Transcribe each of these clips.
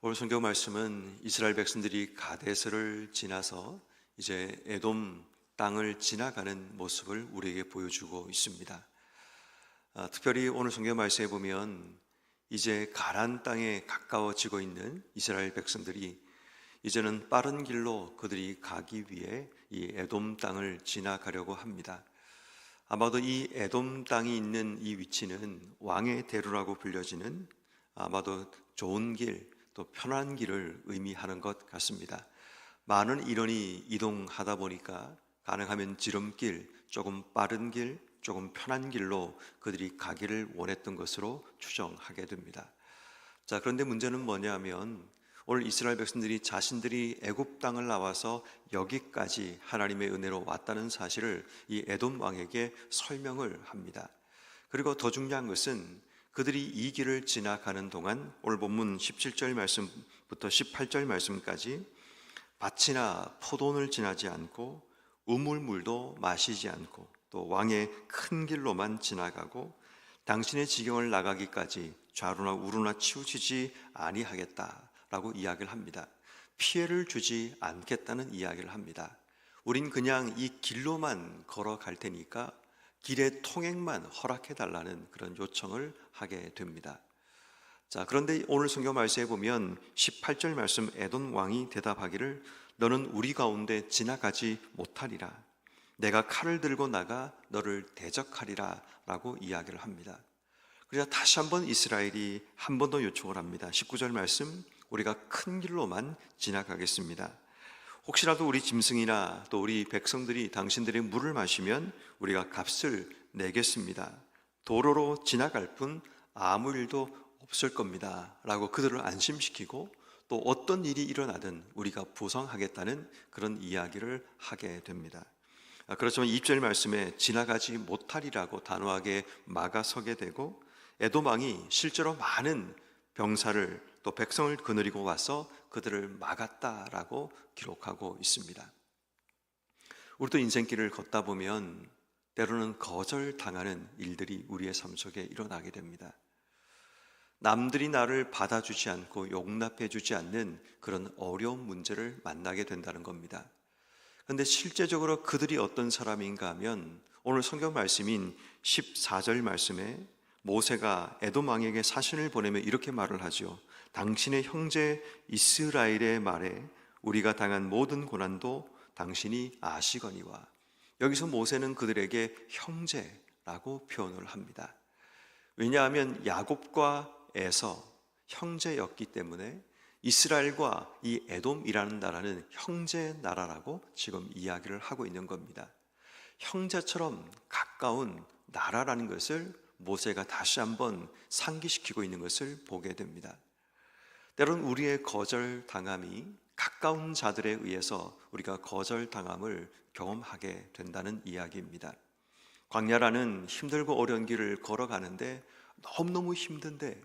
오늘 성경 말씀은 이스라엘 백성들이 가데스를 지나서 이제 에돔 땅을 지나가는 모습을 우리에게 보여주고 있습니다. 특별히 오늘 성경 말씀에 보면 이제 가나안 땅에 가까워지고 있는 이스라엘 백성들이 이제는 빠른 길로 그들이 가기 위해 이 에돔 땅을 지나가려고 합니다. 아마도 이 에돔 땅이 있는 이 위치는 왕의 대로라고 불려지는 아마도 좋은 길, 또 편한 길을 의미하는 것 같습니다. 많은 인원이 이동하다 보니까 가능하면 지름길, 조금 빠른 길, 조금 편한 길로 그들이 가기를 원했던 것으로 추정하게 됩니다. 자, 그런데 문제는 뭐냐면 오늘 이스라엘 백성들이 자신들이 애굽 땅을 나와서 여기까지 하나님의 은혜로 왔다는 사실을 이 에돔 왕에게 설명을 합니다. 그리고 더 중요한 것은 그들이 이 길을 지나가는 동안 오늘 본문 17절 말씀부터 18절 말씀까지 밭이나 포도원을 지나지 않고 우물물도 마시지 않고 또 왕의 큰 길로만 지나가고 당신의 지경을 나가기까지 좌로나 우로나 치우치지 아니하겠다라고 이야기를 합니다. 피해를 주지 않겠다는 이야기를 합니다. 우린 그냥 이 길로만 걸어갈 테니까 길의 통행만 허락해달라는 그런 요청을 하게 됩니다. 자, 그런데 오늘 성경 말씀에 보면 18절 말씀 에돔 왕이 대답하기를 너는 우리 가운데 지나가지 못하리라. 내가 칼을 들고 나가 너를 대적하리라 라고 이야기를 합니다. 그래서 다시 한번 이스라엘이 한 번 더 요청을 합니다. 19절 말씀 우리가 큰 길로만 지나가겠습니다. 혹시라도 우리 짐승이나 또 우리 백성들이 당신들의 물을 마시면 우리가 값을 내겠습니다. 도로로 지나갈 뿐 아무 일도 없을 겁니다 라고 그들을 안심시키고 또 어떤 일이 일어나든 우리가 보상하겠다는 그런 이야기를 하게 됩니다. 그렇지만 2절 말씀에 지나가지 못하리라고 단호하게 막아서게 되고 에돔 왕이 실제로 많은 병사를 또 백성을 거느리고 와서 그들을 막았다라고 기록하고 있습니다. 우리도 인생길을 걷다 보면 때로는 거절당하는 일들이 우리의 삶 속에 일어나게 됩니다. 남들이 나를 받아주지 않고 용납해주지 않는 그런 어려운 문제를 만나게 된다는 겁니다. 그런데 실제적으로 그들이 어떤 사람인가 하면 오늘 성경 말씀인 14절 말씀에 모세가 에돔 왕에게 사신을 보내며 이렇게 말을 하죠. 당신의 형제 이스라엘의 말에 우리가 당한 모든 고난도 당신이 아시거니와. 여기서 모세는 그들에게 형제라고 표현을 합니다. 왜냐하면 야곱과 에서 형제였기 때문에 이스라엘과 이 에돔이라는 나라는 형제 나라라고 지금 이야기를 하고 있는 겁니다. 형제처럼 가까운 나라라는 것을 모세가 다시 한번 상기시키고 있는 것을 보게 됩니다. 때론 우리의 거절당함이 가까운 자들에 의해서 우리가 거절당함을 경험하게 된다는 이야기입니다. 광야라는 힘들고 어려운 길을 걸어가는데 너무너무 힘든데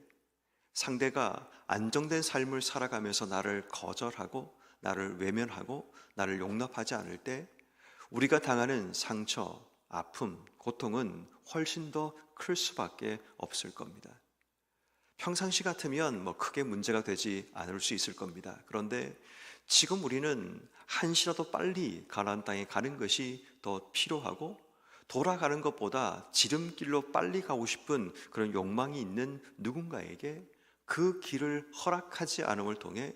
상대가 안정된 삶을 살아가면서 나를 거절하고 나를 외면하고 나를 용납하지 않을 때 우리가 당하는 상처, 아픔, 고통은 훨씬 더 클 수밖에 없을 겁니다. 평상시 같으면 크게 문제가 되지 않을 수 있을 겁니다. 그런데 지금 우리는 한시라도 빨리 가나안 땅에 가는 것이 더 필요하고 돌아가는 것보다 지름길로 빨리 가고 싶은 그런 욕망이 있는 누군가에게 그 길을 허락하지 않음을 통해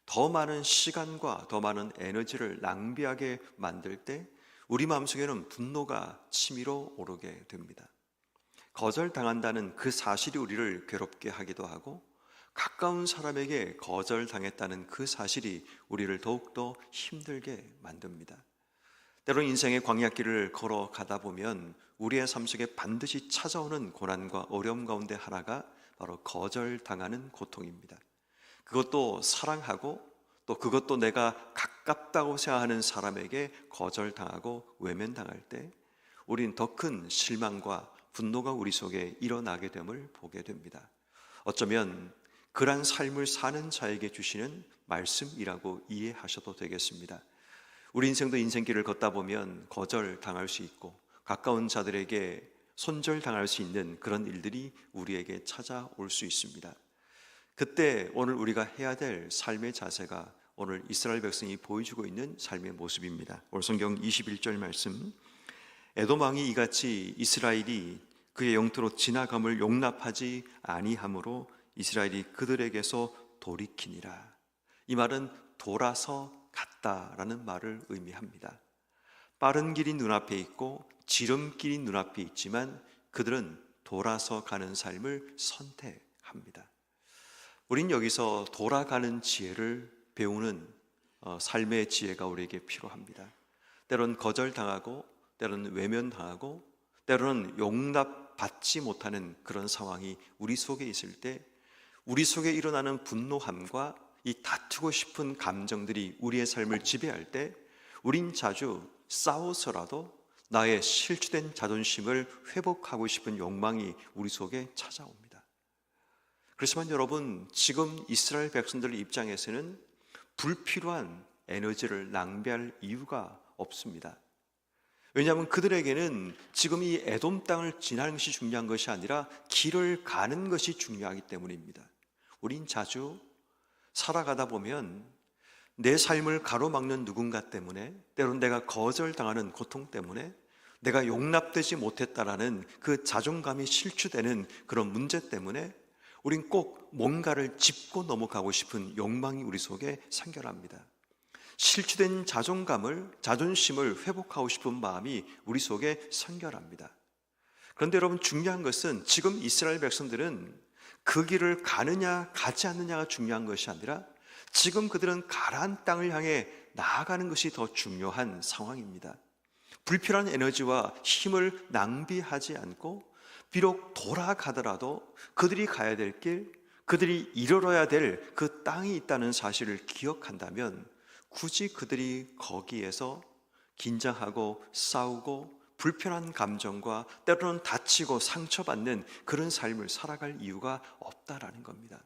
더 많은 시간과 더 많은 에너지를 낭비하게 만들 때 우리 마음속에는 분노가 치밀어 오르게 됩니다. 거절당한다는 그 사실이 우리를 괴롭게 하기도 하고 가까운 사람에게 거절당했다는 그 사실이 우리를 더욱더 힘들게 만듭니다. 때론 인생의 광야길을 걸어가다 보면 우리의 삶 속에 반드시 찾아오는 고난과 어려움 가운데 하나가 바로 거절당하는 고통입니다. 그것도 사랑하고 또 그것도 내가 가깝다고 생각하는 사람에게 거절당하고 외면당할 때 우린 더 큰 실망과 분노가 우리 속에 일어나게 됨을 보게 됩니다. 어쩌면 그러한 삶을 사는 자에게 주시는 말씀이라고 이해하셔도 되겠습니다. 우리 인생도 인생길을 걷다 보면 거절당할 수 있고 가까운 자들에게 손절당할 수 있는 그런 일들이 우리에게 찾아올 수 있습니다. 그때 오늘 우리가 해야 될 삶의 자세가 오늘 이스라엘 백성이 보여주고 있는 삶의 모습입니다. 오늘 성경 21절 말씀, 에돔 왕이 이같이 이스라엘이 그의 영토로 지나감을 용납하지 아니하므로 이스라엘이 그들에게서 돌이키니라. 이 말은 돌아서 갔다라는 말을 의미합니다. 빠른 길이 눈앞에 있고 지름길이 눈앞에 있지만 그들은 돌아서 가는 삶을 선택합니다. 우린 여기서 돌아가는 지혜를 배우는 삶의 지혜가 우리에게 필요합니다. 때로는 거절당하고, 때로는 외면당하고, 때로는 용납받지 못하는 그런 상황이 우리 속에 있을 때, 우리 속에 일어나는 분노함과 이 다투고 싶은 감정들이 우리의 삶을 지배할 때, 우린 자주 싸워서라도 나의 실추된 자존심을 회복하고 싶은 욕망이 우리 속에 찾아옵니다. 그렇지만 여러분, 지금 이스라엘 백성들 입장에서는 불필요한 에너지를 낭비할 이유가 없습니다. 왜냐하면 그들에게는 지금 이 에돔 땅을 지나는 것이 중요한 것이 아니라 길을 가는 것이 중요하기 때문입니다. 우린 자주 살아가다 보면 내 삶을 가로막는 누군가 때문에, 때로는 내가 거절당하는 고통 때문에, 내가 용납되지 못했다라는 그 자존감이 실추되는 그런 문제 때문에 우린 꼭 뭔가를 짚고 넘어가고 싶은 욕망이 우리 속에 생겨납니다. 실추된 자존심을 회복하고 싶은 마음이 우리 속에 생겨납니다. 그런데 여러분, 중요한 것은 지금 이스라엘 백성들은 그 길을 가느냐 가지 않느냐가 중요한 것이 아니라 지금 그들은 가나안 땅을 향해 나아가는 것이 더 중요한 상황입니다. 불필요한 에너지와 힘을 낭비하지 않고 비록 돌아가더라도 그들이 가야 될 길, 그들이 이르러야 될 그 땅이 있다는 사실을 기억한다면 굳이 그들이 거기에서 긴장하고 싸우고 불편한 감정과 때로는 다치고 상처받는 그런 삶을 살아갈 이유가 없다라는 겁니다.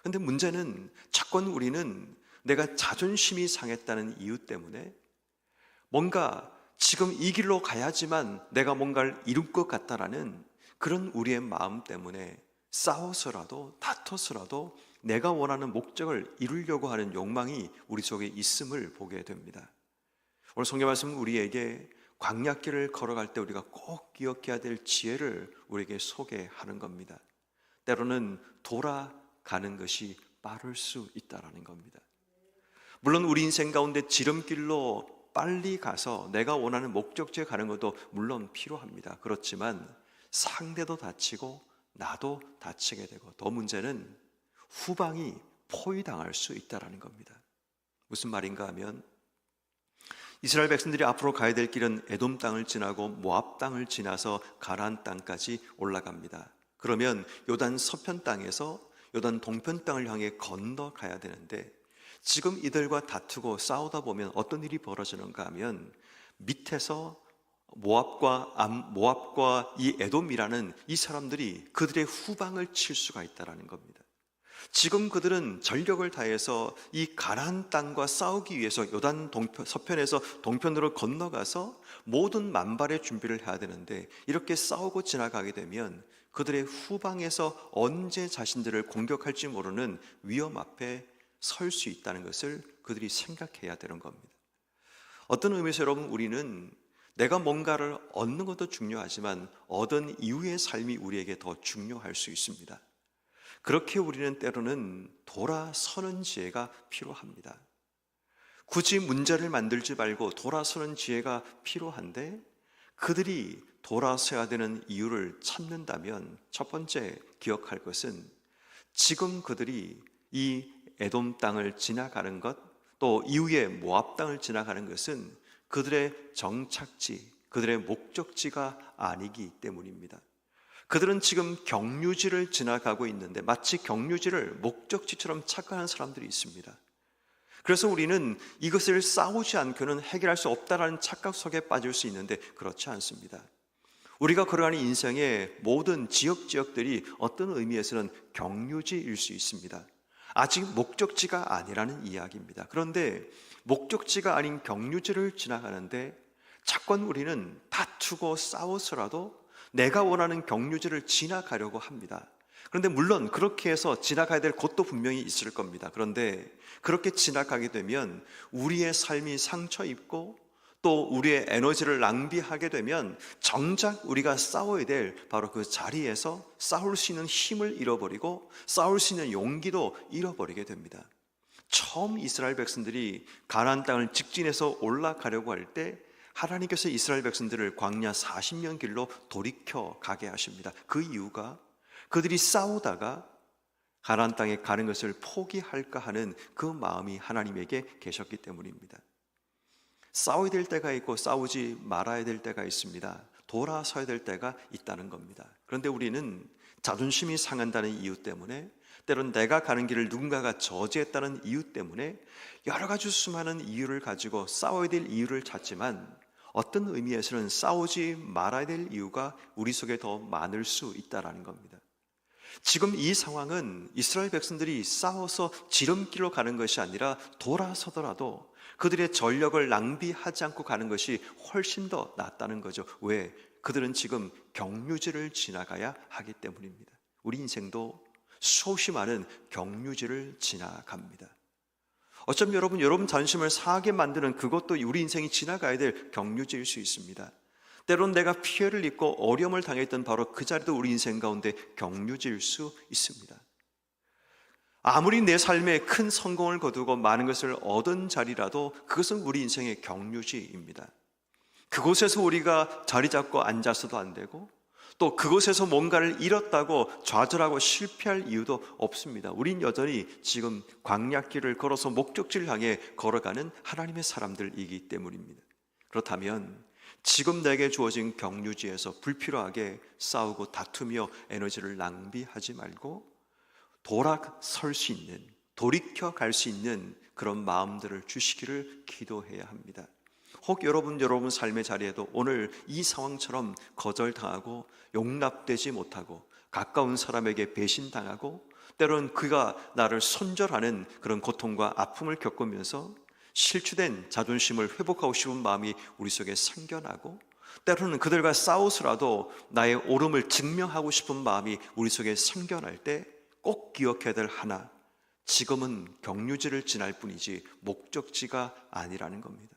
그런데 문제는 자꾸 우리는 내가 자존심이 상했다는 이유 때문에 뭔가 지금 이 길로 가야지만 내가 뭔가를 이룰 것 같다라는 그런 우리의 마음 때문에 싸워서라도 다퉈서라도 내가 원하는 목적을 이루려고 하는 욕망이 우리 속에 있음을 보게 됩니다. 오늘 성경 말씀은 우리에게 광야길을 걸어갈 때 우리가 꼭 기억해야 될 지혜를 우리에게 소개하는 겁니다. 때로는 돌아가는 것이 빠를 수 있다는 겁니다. 물론 우리 인생 가운데 지름길로 빨리 가서 내가 원하는 목적지에 가는 것도 물론 필요합니다. 그렇지만 상대도 다치고 나도 다치게 되고, 더 문제는 후방이 포위당할 수 있다는 겁니다. 무슨 말인가 하면 이스라엘 백성들이 앞으로 가야 될 길은 에돔 땅을 지나고 모압 땅을 지나서 가나안 땅까지 올라갑니다. 그러면 요단 서편 땅에서 요단 동편 땅을 향해 건너가야 되는데 지금 이들과 다투고 싸우다 보면 어떤 일이 벌어지는가 하면 밑에서 모압과 이 에돔이라는 이 사람들이 그들의 후방을 칠 수가 있다는 겁니다. 지금 그들은 전력을 다해서 이 가나안 땅과 싸우기 위해서 요단 서편에서 동편으로 건너가서 모든 만발의 준비를 해야 되는데 이렇게 싸우고 지나가게 되면 그들의 후방에서 언제 자신들을 공격할지 모르는 위험 앞에 설 수 있다는 것을 그들이 생각해야 되는 겁니다. 어떤 의미에서 여러분, 우리는 내가 뭔가를 얻는 것도 중요하지만 얻은 이후의 삶이 우리에게 더 중요할 수 있습니다. 그렇게 우리는 때로는 돌아서는 지혜가 필요합니다. 굳이 문제를 만들지 말고 돌아서는 지혜가 필요한데 그들이 돌아서야 되는 이유를 찾는다면 첫 번째 기억할 것은 지금 그들이 이 에돔 땅을 지나가는 것, 또 이후에 모압 땅을 지나가는 것은 그들의 정착지, 그들의 목적지가 아니기 때문입니다. 그들은 지금 경유지를 지나가고 있는데 마치 경유지를 목적지처럼 착각하는 사람들이 있습니다. 그래서 우리는 이것을 싸우지 않고는 해결할 수 없다는 착각 속에 빠질 수 있는데 그렇지 않습니다. 우리가 걸어가는 인생의 모든 지역들이 어떤 의미에서는 경유지일 수 있습니다. 아직 목적지가 아니라는 이야기입니다. 그런데 목적지가 아닌 경유지를 지나가는데 자꾸 우리는 다투고 싸워서라도 내가 원하는 경유지를 지나가려고 합니다. 그런데 물론 그렇게 해서 지나가야 될 곳도 분명히 있을 겁니다. 그런데 그렇게 지나가게 되면 우리의 삶이 상처 입고 또 우리의 에너지를 낭비하게 되면 정작 우리가 싸워야 될 바로 그 자리에서 싸울 수 있는 힘을 잃어버리고 싸울 수 있는 용기도 잃어버리게 됩니다. 처음 이스라엘 백성들이 가나안 땅을 직진해서 올라가려고 할 때 하나님께서 이스라엘 백성들을 광야 40년 길로 돌이켜 가게 하십니다. 그 이유가 그들이 싸우다가 가나안 땅에 가는 것을 포기할까 하는 그 마음이 하나님에게 계셨기 때문입니다. 싸워야 될 때가 있고 싸우지 말아야 될 때가 있습니다. 돌아서야 될 때가 있다는 겁니다. 그런데 우리는 자존심이 상한다는 이유 때문에, 때론 내가 가는 길을 누군가가 저지했다는 이유 때문에 여러 가지 수많은 이유를 가지고 싸워야 될 이유를 찾지만, 어떤 의미에서는 싸우지 말아야 될 이유가 우리 속에 더 많을 수 있다는 겁니다. 지금 이 상황은 이스라엘 백성들이 싸워서 지름길로 가는 것이 아니라 돌아서더라도 그들의 전력을 낭비하지 않고 가는 것이 훨씬 더 낫다는 거죠. 왜? 그들은 지금 경유지를 지나가야 하기 때문입니다. 우리 인생도 수없이 많은 경유지를 지나갑니다. 어쩌면 여러분 자존심을 상하게 만드는 그것도 우리 인생이 지나가야 될 경유지일 수 있습니다. 때론 내가 피해를 입고 어려움을 당했던 바로 그 자리도 우리 인생 가운데 경유지일 수 있습니다. 아무리 내 삶에 큰 성공을 거두고 많은 것을 얻은 자리라도 그것은 우리 인생의 경유지입니다. 그곳에서 우리가 자리 잡고 앉아서도 안 되고, 또 그곳에서 뭔가를 잃었다고 좌절하고 실패할 이유도 없습니다. 우린 여전히 지금 광야길을 걸어서 목적지를 향해 걸어가는 하나님의 사람들이기 때문입니다. 그렇다면 지금 내게 주어진 경유지에서 불필요하게 싸우고 다투며 에너지를 낭비하지 말고 돌아설 수 있는, 돌이켜 갈 수 있는 그런 마음들을 주시기를 기도해야 합니다. 혹 여러분 삶의 자리에도 오늘 이 상황처럼 거절당하고 용납되지 못하고 가까운 사람에게 배신당하고 때로는 그가 나를 손절하는 그런 고통과 아픔을 겪으면서 실추된 자존심을 회복하고 싶은 마음이 우리 속에 생겨나고, 때로는 그들과 싸우서라도 나의 옳음을 증명하고 싶은 마음이 우리 속에 생겨날 때 꼭 기억해야 될 하나, 지금은 경유지를 지날 뿐이지 목적지가 아니라는 겁니다.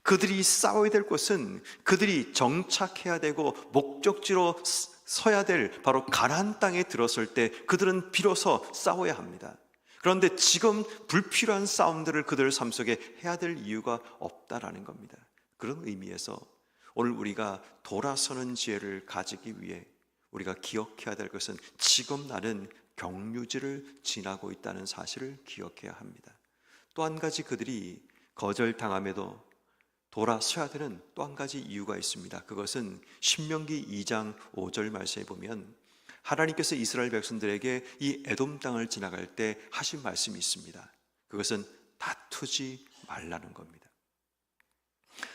그들이 싸워야 될 곳은 그들이 정착해야 되고 목적지로 서야 될 바로 가나안 땅에 들었을 때 그들은 비로소 싸워야 합니다. 그런데 지금 불필요한 싸움들을 그들 삶 속에 해야 될 이유가 없다라는 겁니다. 그런 의미에서 오늘 우리가 돌아서는 지혜를 가지기 위해 우리가 기억해야 될 것은 지금 나는 경유지를 지나고 있다는 사실을 기억해야 합니다. 또 한 가지 그들이 거절당함에도 돌아서야 되는 또 한 가지 이유가 있습니다. 그것은 신명기 2장 5절 말씀에 보면 하나님께서 이스라엘 백성들에게 이 에돔 땅을 지나갈 때 하신 말씀이 있습니다. 그것은 다투지 말라는 겁니다.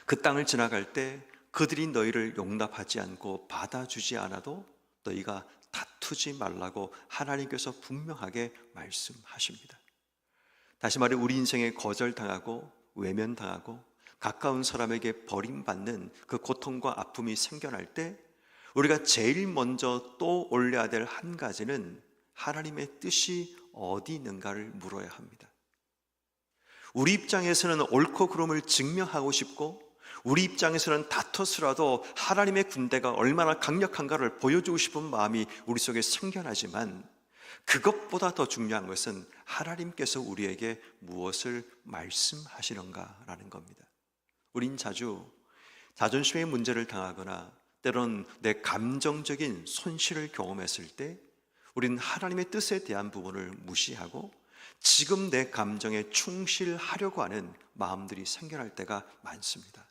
그 땅을 지나갈 때 그들이 너희를 용납하지 않고 받아주지 않아도 너희가 다투지 말라고 하나님께서 분명하게 말씀하십니다. 다시 말해 우리 인생에 거절당하고 외면당하고 가까운 사람에게 버림받는 그 고통과 아픔이 생겨날 때 우리가 제일 먼저 또 올려야 될 한 가지는 하나님의 뜻이 어디 있는가를 물어야 합니다. 우리 입장에서는 옳고 그름을 증명하고 싶고, 우리 입장에서는 다퉈서라도 하나님의 군대가 얼마나 강력한가를 보여주고 싶은 마음이 우리 속에 생겨나지만, 그것보다 더 중요한 것은 하나님께서 우리에게 무엇을 말씀하시는가라는 겁니다. 우린 자주 자존심의 문제를 당하거나 때론 내 감정적인 손실을 경험했을 때 우리는 하나님의 뜻에 대한 부분을 무시하고 지금 내 감정에 충실하려고 하는 마음들이 생겨날 때가 많습니다.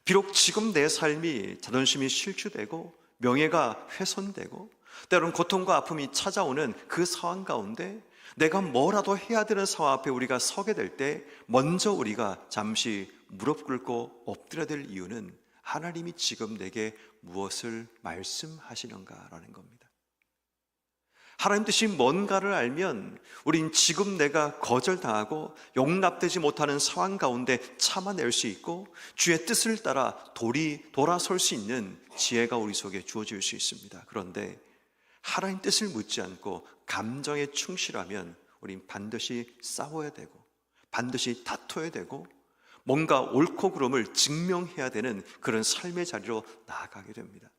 비록 지금 내 삶이 자존심이 실추되고 명예가 훼손되고 때로는 고통과 아픔이 찾아오는 그 상황 가운데 내가 뭐라도 해야 되는 상황 앞에 우리가 서게 될 때 먼저 우리가 잠시 무릎 꿇고 엎드려야 될 이유는 하나님이 지금 내게 무엇을 말씀하시는가라는 겁니다. 하나님 뜻이 뭔가를 알면 우린 지금 내가 거절당하고 용납되지 못하는 상황 가운데 참아낼 수 있고 주의 뜻을 따라 돌아설 수 있는 지혜가 우리 속에 주어질 수 있습니다. 그런데 하나님 뜻을 묻지 않고 감정에 충실하면 우린 반드시 싸워야 되고 반드시 다퉈야 되고 뭔가 옳고 그름을 증명해야 되는 그런 삶의 자리로 나아가게 됩니다.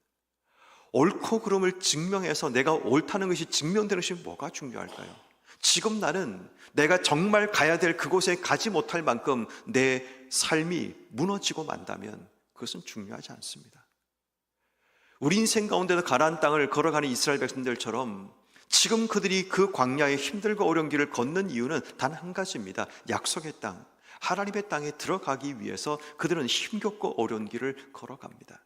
옳고 그름을 증명해서 내가 옳다는 것이 증명되는 것이 뭐가 중요할까요? 지금 나는 내가 정말 가야 될 그곳에 가지 못할 만큼 내 삶이 무너지고 만다면 그것은 중요하지 않습니다. 우리 인생 가운데서 가나안 땅을 걸어가는 이스라엘 백성들처럼 지금 그들이 그 광야의 힘들고 어려운 길을 걷는 이유는 단 한 가지입니다. 약속의 땅, 하나님의 땅에 들어가기 위해서 그들은 힘겹고 어려운 길을 걸어갑니다.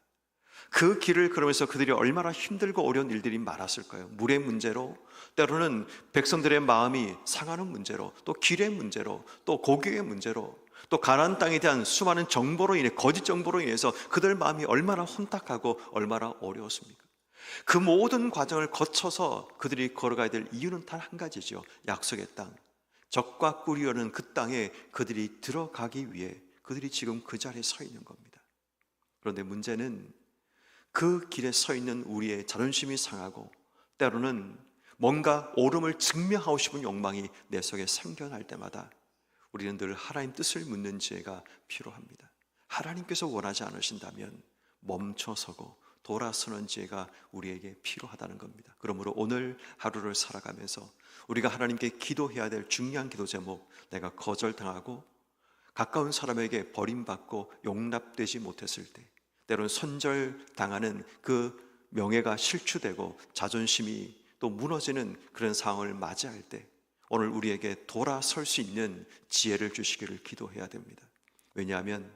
그 길을 걸으면서 그들이 얼마나 힘들고 어려운 일들이 많았을까요? 물의 문제로, 때로는 백성들의 마음이 상하는 문제로, 또 길의 문제로, 또 고교의 문제로, 또 가나안 땅에 대한 수많은 정보로 인해, 거짓 정보로 인해서 그들 마음이 얼마나 혼탁하고 얼마나 어려웠습니까? 그 모든 과정을 거쳐서 그들이 걸어가야 될 이유는 단 한 가지죠. 약속의 땅, 적과 꿀이 흐르는 그 땅에 그들이 들어가기 위해 그들이 지금 그 자리에 서 있는 겁니다. 그런데 문제는 그 길에 서 있는 우리의 자존심이 상하고 때로는 뭔가 옳음을 증명하고 싶은 욕망이 내 속에 생겨날 때마다 우리는 늘 하나님 뜻을 묻는 지혜가 필요합니다. 하나님께서 원하지 않으신다면 멈춰서고 돌아서는 지혜가 우리에게 필요하다는 겁니다. 그러므로 오늘 하루를 살아가면서 우리가 하나님께 기도해야 될 중요한 기도 제목, 내가 거절당하고 가까운 사람에게 버림받고 용납되지 못했을 때, 때로는 손절당하는 그 명예가 실추되고 자존심이 또 무너지는 그런 상황을 맞이할 때 오늘 우리에게 돌아설 수 있는 지혜를 주시기를 기도해야 됩니다. 왜냐하면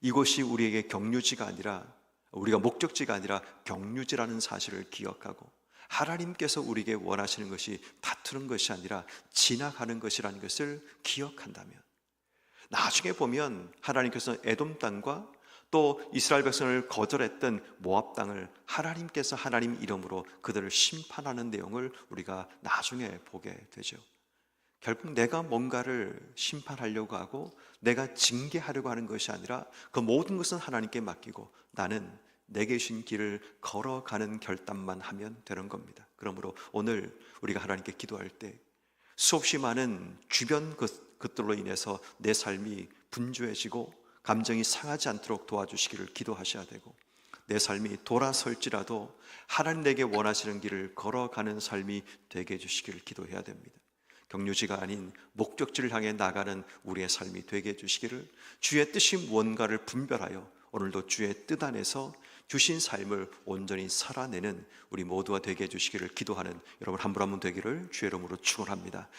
이곳이 우리에게 경유지가 아니라, 우리가 목적지가 아니라 경유지라는 사실을 기억하고 하나님께서 우리에게 원하시는 것이 다투는 것이 아니라 지나가는 것이라는 것을 기억한다면 나중에 보면 하나님께서 에돔 땅과 또 이스라엘 백성을 거절했던 모압 땅을 하나님께서 하나님 이름으로 그들을 심판하는 내용을 우리가 나중에 보게 되죠. 결국 내가 뭔가를 심판하려고 하고 내가 징계하려고 하는 것이 아니라 그 모든 것은 하나님께 맡기고 나는 내게 주신 길을 걸어가는 결단만 하면 되는 겁니다. 그러므로 오늘 우리가 하나님께 기도할 때 수없이 많은 주변 것들로 인해서 내 삶이 분주해지고 감정이 상하지 않도록 도와주시기를 기도하셔야 되고, 내 삶이 돌아설지라도 하나님 내게 원하시는 길을 걸어가는 삶이 되게 해주시기를 기도해야 됩니다. 경유지가 아닌 목적지를 향해 나가는 우리의 삶이 되게 해주시기를, 주의 뜻이 무언가를 분별하여 오늘도 주의 뜻 안에서 주신 삶을 온전히 살아내는 우리 모두가 되게 해주시기를 기도하는 여러분 한 분 한 분 되기를 주의 이름으로 축원합니다.